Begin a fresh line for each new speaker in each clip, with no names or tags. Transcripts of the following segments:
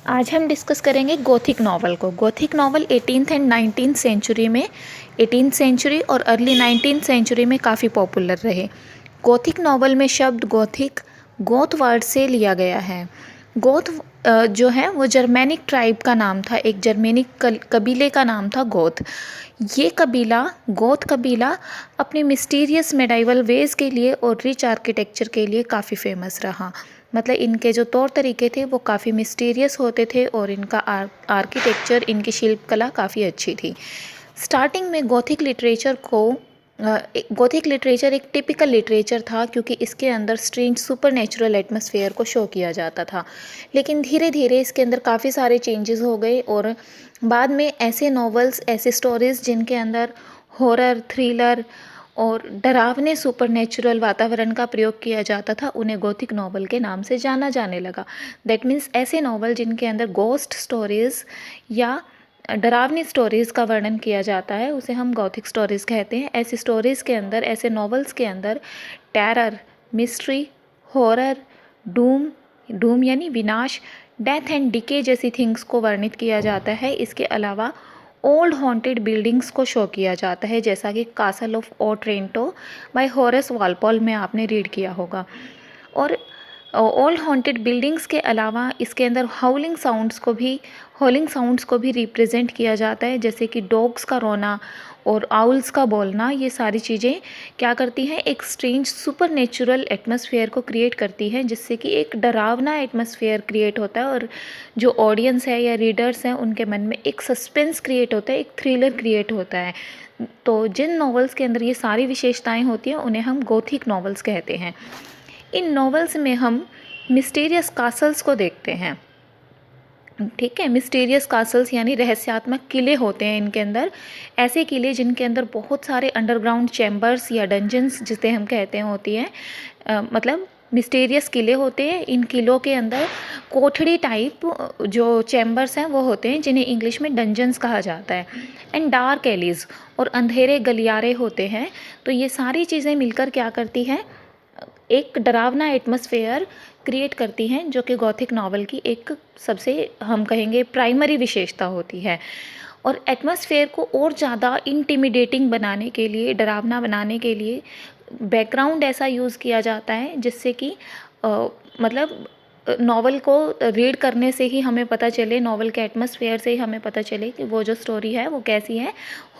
आज हम डिस्कस करेंगे गोथिक नॉवल को। Gothic novel 18th and 19th century में, 18th सेंचुरी और अर्ली 19th सेंचुरी में काफ़ी पॉपुलर रहे। गोथिक नॉवल में शब्द गोथिक गोथ वर्ड से लिया गया है। गोथ जो है वो जर्मेनिक ट्राइब का नाम था, एक जर्मेनिक कबीले का नाम था गोथ। ये कबीला, गोथ कबीला, अपने मिस्टीरियस मेडाइवल वेज के लिए और रिच आर्किटेक्चर के लिए काफ़ी फेमस रहा। मतलब इनके जो तौर तरीके थे वो काफ़ी मिस्टीरियस होते थे और इनका आर्किटेक्चर, इनकी शिल्पकला काफ़ी अच्छी थी। स्टार्टिंग में गोथिक लिटरेचर एक टिपिकल लिटरेचर था, क्योंकि इसके अंदर स्ट्रेंज सुपर नेचुरल एटमॉस्फेयर को शो किया जाता था। लेकिन धीरे धीरे इसके अंदर काफ़ी सारे चेंजेस हो गए और बाद में ऐसे नॉवेल्स, ऐसे स्टोरीज़ जिनके अंदर हॉरर, थ्रिलर और डरावने सुपरनेचुरल वातावरण का प्रयोग किया जाता था, उन्हें गोथिक नॉवल के नाम से जाना जाने लगा। दैट मीन्स ऐसे नॉवल जिनके अंदर गोस्ट स्टोरीज़ या डरावनी स्टोरीज़ का वर्णन किया जाता है, उसे हम गॉथिक स्टोरीज़ कहते हैं। ऐसी स्टोरीज़ के अंदर, ऐसे नॉवेल्स के अंदर टेरर, मिस्ट्री, हॉरर, डूम यानी विनाश, डेथ एंड डिके जैसी थिंग्स को वर्णित किया जाता है। इसके अलावा ओल्ड हॉन्टेड बिल्डिंग्स को शो किया जाता है, जैसा कि Castle of Otranto by Horace Walpole में आपने रीड किया होगा। और ओल्ड हॉन्टेड बिल्डिंग्स के अलावा इसके अंदर हॉलिंग साउंड्स को भी रिप्रेजेंट किया जाता है, जैसे कि डॉग्स का रोना और आउल्स का बोलना। ये सारी चीज़ें क्या करती हैं, एक स्ट्रेंज सुपर नेचुरल एटमॉस्फेयर को क्रिएट करती हैं, जिससे कि एक डरावना एटमॉस्फेयर क्रिएट होता है और जो ऑडियंस है या रीडर्स हैं उनके मन में एक सस्पेंस क्रिएट होता है, एक थ्रिलर क्रिएट होता है। तो जिन नॉवेल्स के अंदर ये सारी विशेषताएं होती हैं उन्हें हम गोथिक नॉवेल्स कहते हैं। इन नॉवेल्स में हम मिस्टीरियस कासल्स को देखते हैं। ठीक है, मिस्टीरियस कासल्स यानी रहस्यात्मक किले होते हैं इनके अंदर। ऐसे किले जिनके अंदर बहुत सारे अंडरग्राउंड चैम्बर्स या डंजन्स जिसे हम कहते हैं होती हैं, मतलब मिस्टीरियस किले होते हैं। इन किलों के अंदर कोठड़ी टाइप जो चैम्बर्स हैं वो होते हैं, जिन्हें इंग्लिश में डंजन्स कहा जाता है। एंड डार्क एलीज और अंधेरे गलियारे होते हैं। तो ये सारी चीज़ें मिलकर क्या करती हैं, एक डरावना एटमॉस्फेयर क्रिएट करती हैं, जो कि गॉथिक नॉवल की एक सबसे, हम कहेंगे, प्राइमरी विशेषता होती है। और एटमॉस्फेयर को और ज़्यादा इंटिमिडेटिंग बनाने के लिए, डरावना बनाने के लिए बैकग्राउंड ऐसा यूज़ किया जाता है जिससे कि मतलब नॉवल को रीड करने से ही हमें पता चले, नॉवल के एटमॉस्फेयर से ही हमें पता चले कि वो जो स्टोरी है वो कैसी है,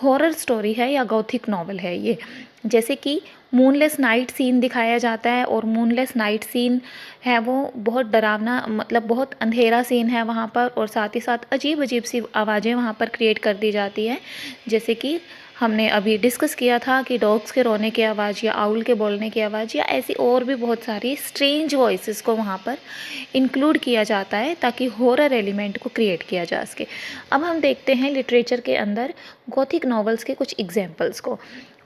हॉरर स्टोरी है या गॉथिक नॉवल है ये। जैसे कि मूनलेस नाइट सीन दिखाया जाता है, और मूनलेस नाइट सीन है वो बहुत डरावना, मतलब बहुत अंधेरा सीन है वहाँ पर, और साथ ही साथ अजीब अजीब सी आवाज़ें वहाँ पर क्रिएट कर दी जाती हैं। जैसे कि हमने अभी डिस्कस किया था कि डॉग्स के रोने की आवाज़ या आउल के बोलने की आवाज़ या ऐसी और भी बहुत सारी स्ट्रेंज वॉइसेस को वहाँ पर इंक्लूड किया जाता है, ताकि हॉरर एलिमेंट को क्रिएट किया जा सके। अब हम देखते हैं लिटरेचर के अंदर गॉथिक नॉवेल्स के कुछ एग्जाम्पल्स को।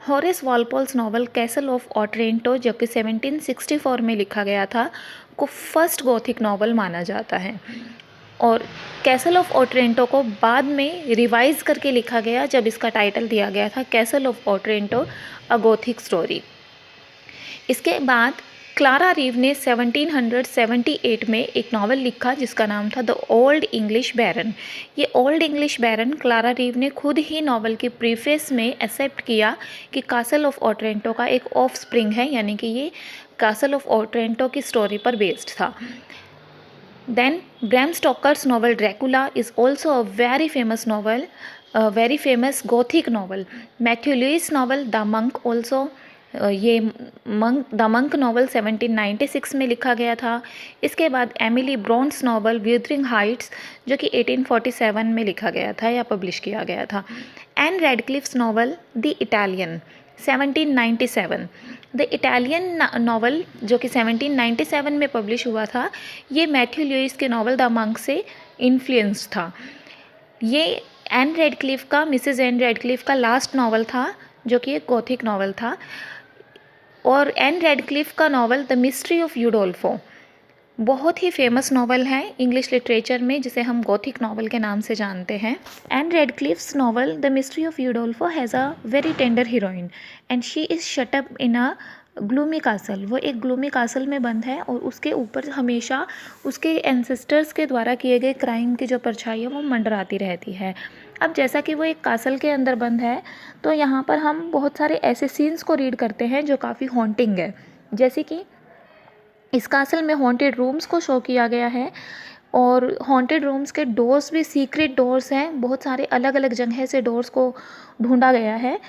हॉरेस वॉलपॉल्स नॉवल कैसल ऑफ ऑट्रेंटो, जो कि 1764 में लिखा गया था, को फर्स्ट गॉथिक नॉवल माना जाता है। और कैसल ऑफ ऑट्रेंटो को बाद में रिवाइज करके लिखा गया, जब इसका टाइटल दिया गया था Castle of Otranto a Gothic story. इसके बाद क्लारा रीव ने 1778 में एक नावल लिखा जिसका नाम था द ओल्ड इंग्लिश बैरन। ये ओल्ड इंग्लिश बैरन क्लारा रीव ने खुद ही नावल के प्रीफेस में एक्सेप्ट किया कि कासल ऑफ ऑट्रेंटो का एक ऑफ स्प्रिंग है, यानी कि ये कासल ऑफ ऑट्रेंटो की स्टोरी पर बेस्ड था। Then Bram Stoker's novel Dracula is also a very famous novel, a very famous gothic novel. Matthew Lewis novel The Monk also, ये द मंक नॉवल 1796 में लिखा गया था। इसके बाद एमिली ब्रॉन्स नॉवल व्यूथरिंग हाइट्स, जो कि 1847 में लिखा गया था या पब्लिश किया गया था। Ann Radcliffe's novel the Italian 1797, the Italian novel जो कि 1797 में पब्लिश हुआ था, ये मैथ्यू ल्यूइस के नावल द मंक से इन्फ्लुएंस था। ये एन रेडक्लिफ का, मिसेस एन रेडक्लिफ का लास्ट नावल था, जो कि एक गॉथिक नावल था। और एन रेडक्लिफ का novel the Mystery of Udolpho बहुत ही फेमस नावल है इंग्लिश लिटरेचर में, जिसे हम गॉथिक नावल के नाम से जानते हैं। Ann Radcliffe's novel the Mystery of Udolpho has a very tender heroine and she is shut up in a gloomy castle, वो एक ग्लूमी कासल में बंद है और उसके ऊपर हमेशा उसके एंसेस्टर्स के द्वारा किए गए क्राइम की जो परछाई है वो मंडराती रहती है। अब जैसा कि वो एक कासल के अंदर बंद है, तो यहाँ पर हम बहुत सारे ऐसे सीन्स को रीड करते हैं जो काफ़ी हॉन्टिंग है। जैसे कि इस कासल में हॉन्टेड रूम्स को शो किया गया है और हॉन्टेड रूम्स के डोर्स भी सीक्रेट डोर्स हैं, बहुत सारे अलग अलग जगह से डोर्स को ढूंढा गया है।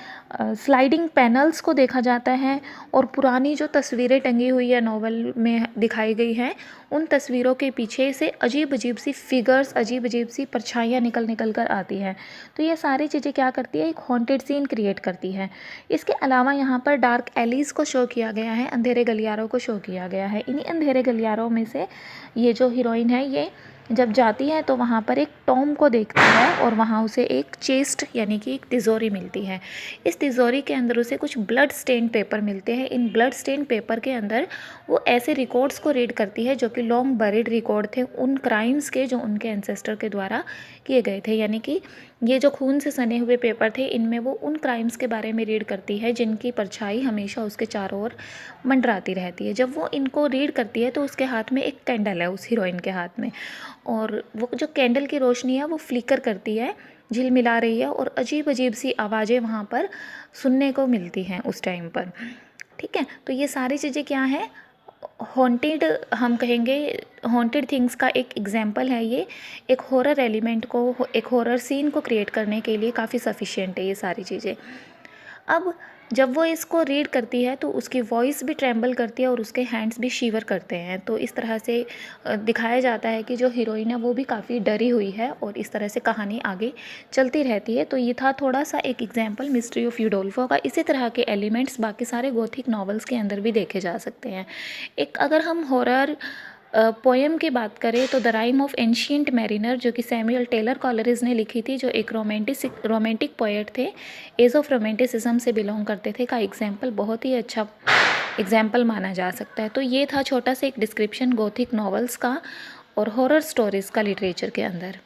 स्लाइडिंग पैनल्स को देखा जाता है और पुरानी जो तस्वीरें टंगी हुई है नॉवल में दिखाई गई हैं, उन तस्वीरों के पीछे से अजीब अजीब सी फिगर्स, अजीब अजीब सी परछाइयाँ निकल निकल कर आती हैं। तो ये सारी चीज़ें क्या करती है, एक हॉन्टेड सीन क्रिएट करती है। इसके अलावा यहाँ पर डार्क एलीज को शो किया गया है, अंधेरे गलियारों को शो किया गया है। इन्हीं अंधेरे गलियारों में से ये जो हीरोइन है, ये जब जाती है तो वहाँ पर एक टॉम को देखती है और वहाँ उसे एक चेस्ट यानी कि एक तिजोरी मिलती है। इस तिजोरी के अंदर उसे कुछ ब्लड स्टेन पेपर मिलते हैं। इन ब्लड स्टेन पेपर के अंदर वो ऐसे रिकॉर्ड्स को रीड करती है जो कि लॉन्ग बरीड रिकॉर्ड थे उन क्राइम्स के जो उनके एंसेस्टर के द्वारा किए गए थे। यानी कि ये जो खून से सने हुए पेपर थे, इनमें वो उन क्राइम्स के बारे में रीड करती है जिनकी परछाई हमेशा उसके चारों ओर मंडराती रहती है। जब वो इनको रीड करती है तो उसके हाथ में एक कैंडल है, उस हीरोइन के हाथ में, और वो जो कैंडल की रोशनी है वो फ्लिकर करती है, झिलमिला रही है और अजीब अजीब सी आवाज़ें वहाँ पर सुनने को मिलती हैं उस टाइम पर। ठीक है, तो ये सारी चीज़ें क्या हैं, हॉन्टेड, हम कहेंगे हॉन्टेड थिंग्स का एक एग्जाम्पल है ये। एक हॉरर एलिमेंट को, एक हॉरर सीन को क्रिएट करने के लिए काफ़ी सफिशिएंट है ये सारी चीज़ें। अब जब वो इसको रीड करती है तो उसकी वॉइस भी ट्रेम्बल करती है और उसके हैंड्स भी शीवर करते हैं। तो इस तरह से दिखाया जाता है कि जो हीरोइन है वो भी काफ़ी डरी हुई है और इस तरह से कहानी आगे चलती रहती है। तो ये था थोड़ा सा एक एग्जाम्पल मिस्ट्री ऑफ यूडोल्फो का। इसी तरह के एलिमेंट्स बाकी सारे गोथिक नॉवेल्स के अंदर भी देखे जा सकते हैं। एक अगर हम हॉरर पोएम की बात करें तो the rhyme of ancient mariner, जो कि सैमुअल टेलर कॉलरिज ने लिखी थी, जो एक रोमांटिक पोएट थे, एज ऑफ रोमांटिसिज्म से बिलोंग करते थे, का एग्जाम्पल बहुत ही अच्छा एग्जाम्पल माना जा सकता है। तो ये था छोटा सा एक डिस्क्रिप्शन गोथिक नॉवेल्स का और हॉरर स्टोरीज़ का लिटरेचर के अंदर।